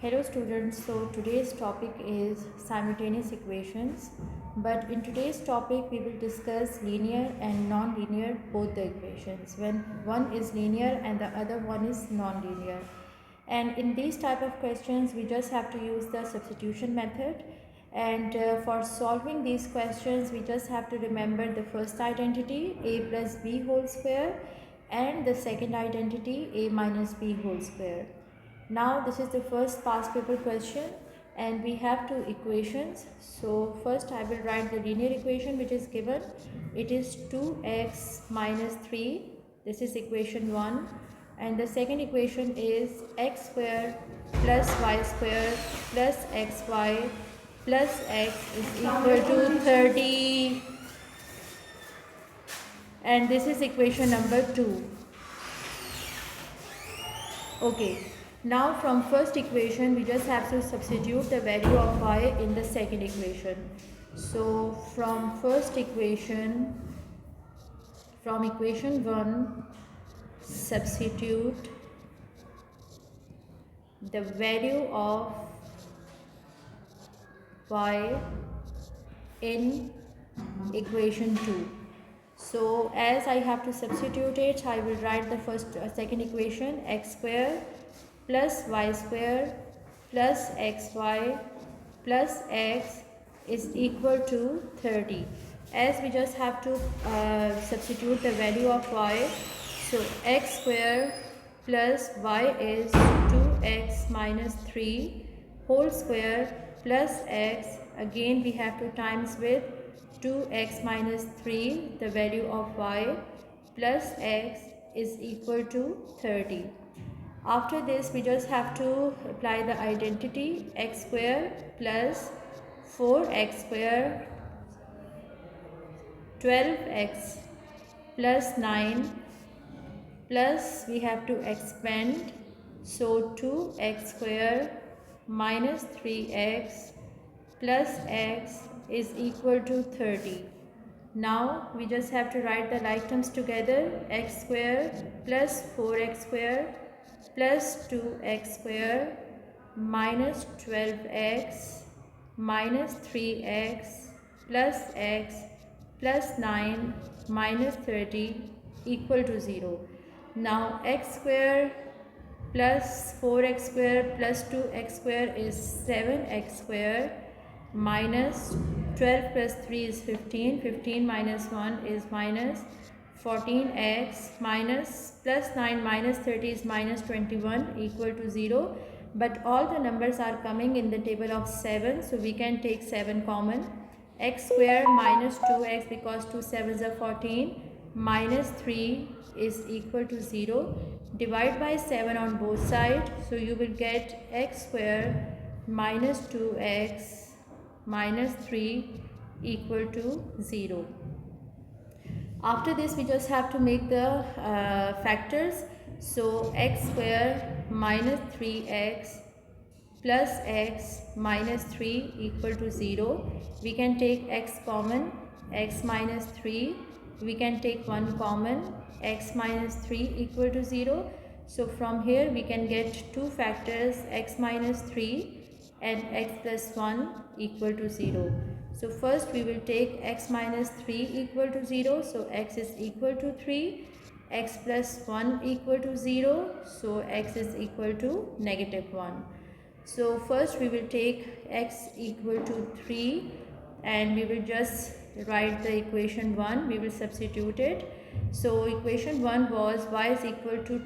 Hello students, so today's topic is simultaneous equations, but in today's topic we will discuss linear and non-linear both the equations when one is linear and the other one is non-linear. And in these type of questions we just have to use the substitution method, and for solving these questions we just have to remember the first identity a plus b whole square and the second identity a minus b whole square. Now this is the first past paper question and we have two equations. So first I will write the linear equation which is given. It is 2x minus 3. This is equation 1. And the second equation is x square plus y square plus xy plus x is equal to 30. And this is equation number 2. Okay. Now from first equation we just have to substitute the value of y in the second equation. So from equation 1, substitute the value of y in equation 2. So as I have to substitute it, I will write the second equation x square plus y square plus xy plus x is equal to 30. As we just have to substitute the value of y, so x square plus y is 2x minus 3 whole square plus x, again we have to times with 2x minus 3 the value of y plus x is equal to 30. After this we just have to apply the identity x square plus 4x square 12x plus 9 plus we have to expand, so 2x square minus 3x plus x is equal to 30. Now we just have to write the like terms together, x square plus 4x square plus 2x square minus 12x minus 3x plus x plus 9 minus 30 equal to 0. Now x square plus 4x square plus 2x square is 7x square minus 12 plus 3 is 15, 15 minus 1 is minus 14x minus plus 9 minus 30 is minus 21 equal to 0. But all the numbers are coming in the table of 7, so we can take 7 common. X square minus 2x because 2 7s are 14 minus 3 is equal to 0. Divide by 7 on both sides, so you will get x square minus 2x minus 3 equal to 0. After this we just have to make the factors. So x square minus 3x plus x minus 3 equal to 0. We can take x common, x minus 3. We can take 1 common, x minus 3 equal to 0. So from here we can get two factors, x minus 3 and x plus 1 equal to 0. So first we will take x minus 3 equal to 0. So x is equal to 3. X plus 1 equal to 0. So x is equal to negative 1. So first we will take x equal to 3 and we will just write the equation 1. We will substitute it. So equation 1 was y is equal to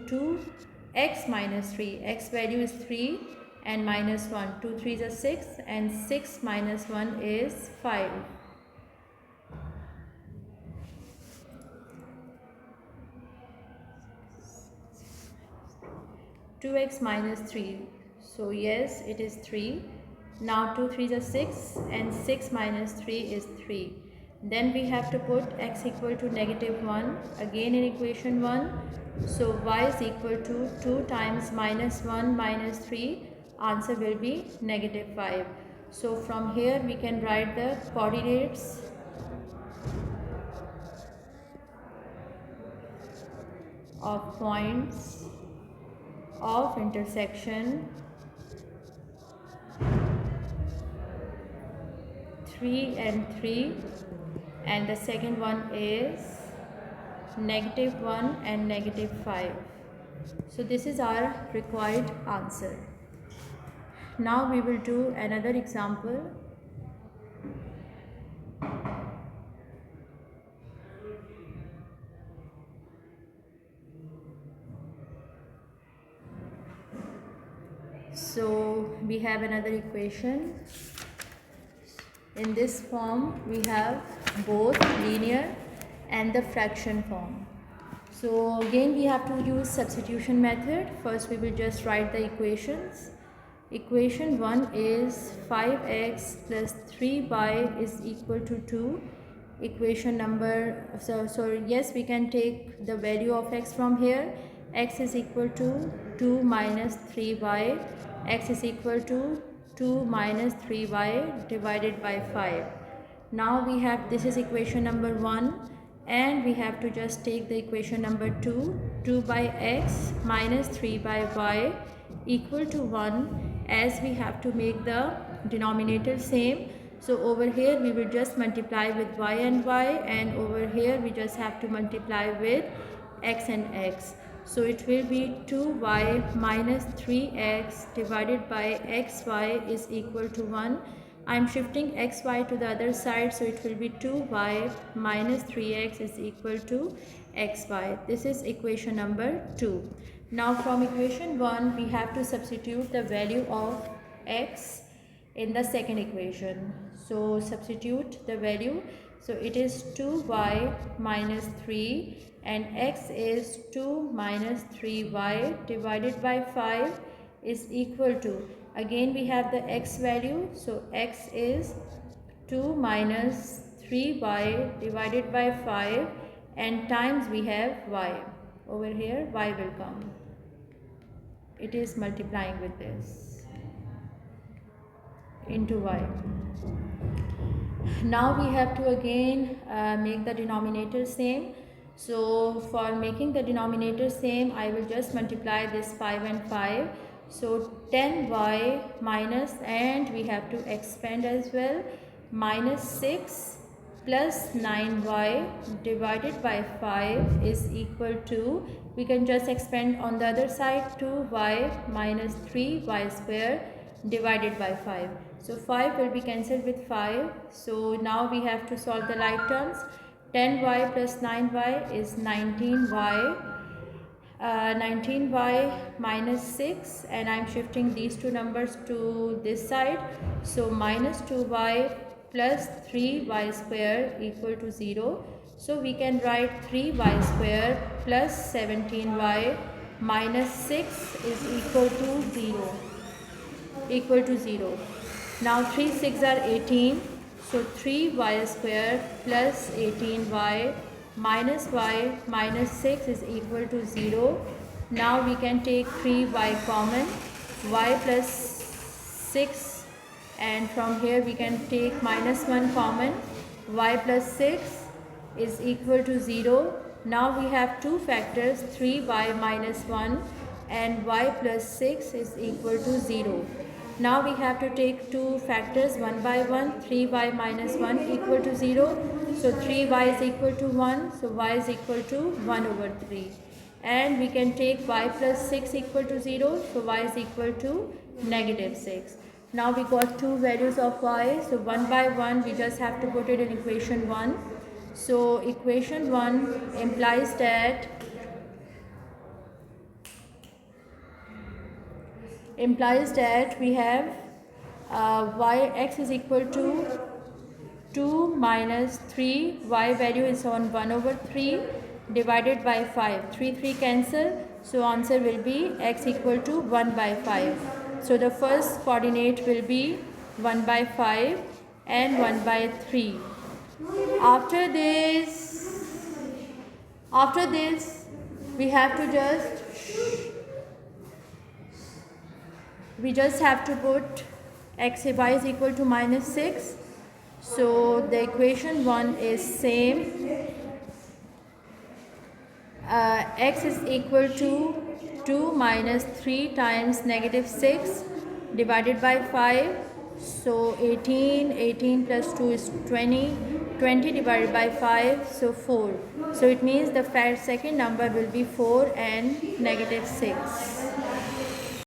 2x minus 3. X value is 3 and minus 1. 2 3s are 6 and 6 minus 1 is 5. Two x minus 3. So yes, it is 3. Now 2 3s are 6 and 6 minus 3 is 3. Then we have to put x equal to negative 1 again in equation 1. So y is equal to 2 times minus 1 minus 3. Answer will be negative 5. So from here we can write the coordinates of points of intersection 3 and 3, and the second one is -1 and -5. So this is our required answer. Now we will do another example. So we have another equation. In this form we have both linear and the fraction form. So again we have to use substitution method. First we will just write the equations. Equation 1 is 5x plus 3y is equal to 2. Equation number, yes, we can take the value of x from here. X is equal to 2 minus 3y. X is equal to 2 minus 3y divided by 5. Now we have, this is equation number 1, and we have to just take the equation number 2. 2 by x minus 3 by y equal to 1, as we have to make the denominator same. So over here we will just multiply with y, and over here we just have to multiply with x and x. So it will be 2y minus 3x divided by xy is equal to 1. I am shifting xy to the other side, so it will be 2y minus 3x is equal to xy. This is equation number 2. Now from equation 1 we have to substitute the value of x in the second equation. So substitute the value. So it is 2y minus 3 and x is 2 minus 3y divided by 5 is equal to, again we have the x value, so x is 2 minus 3y divided by 5 and times we have y. Over here y will come. It is multiplying with this into y. Now we have to again make the denominator same. So for making the denominator same, I will just multiply this 5 and 5. So 10y minus, and we have to expand as well, minus 6 plus 9y divided by 5 is equal to, we can just expand on the other side, 2y minus 3y square divided by 5. So 5 will be cancelled with 5. So now we have to solve the like terms. 10y plus 9y is 19y. 19y minus 6, and I am shifting these two numbers to this side. So minus 2y plus 3y square equal to 0. So we can write 3y square plus 17y minus 6 is equal to 0. Equal to 0. Now 3 6 are 18. So 3y square plus 18y minus y minus 6 is equal to 0. Now we can take 3y common, y plus 6, and from here we can take minus 1 common, y plus 6 is equal to 0. Now we have two factors, 3y minus 1 and y plus 6 is equal to 0. Now we have to take two factors one by one. 3y minus 1 equal to 0. So 3y is equal to 1. So y is equal to 1 over 3. And we can take y plus 6 equal to 0. So y is equal to negative 6. Now we got two values of y. So one by one we just have to put it in equation 1. So equation 1 implies that we have x is equal to 2 minus 3, y value is on 1 over 3 divided by 5. 3 cancel, so answer will be x equal to 1 by 5. So the first coordinate will be 1 by 5 and 1 by 3. After this we have to just have to put y is equal to minus 6. So the equation 1 is same. X is equal to 2 minus 3 times negative 6 divided by 5. So 18, 18 plus 2 is 20, 20 divided by 5, so 4. So it means the second number will be 4 and negative 6.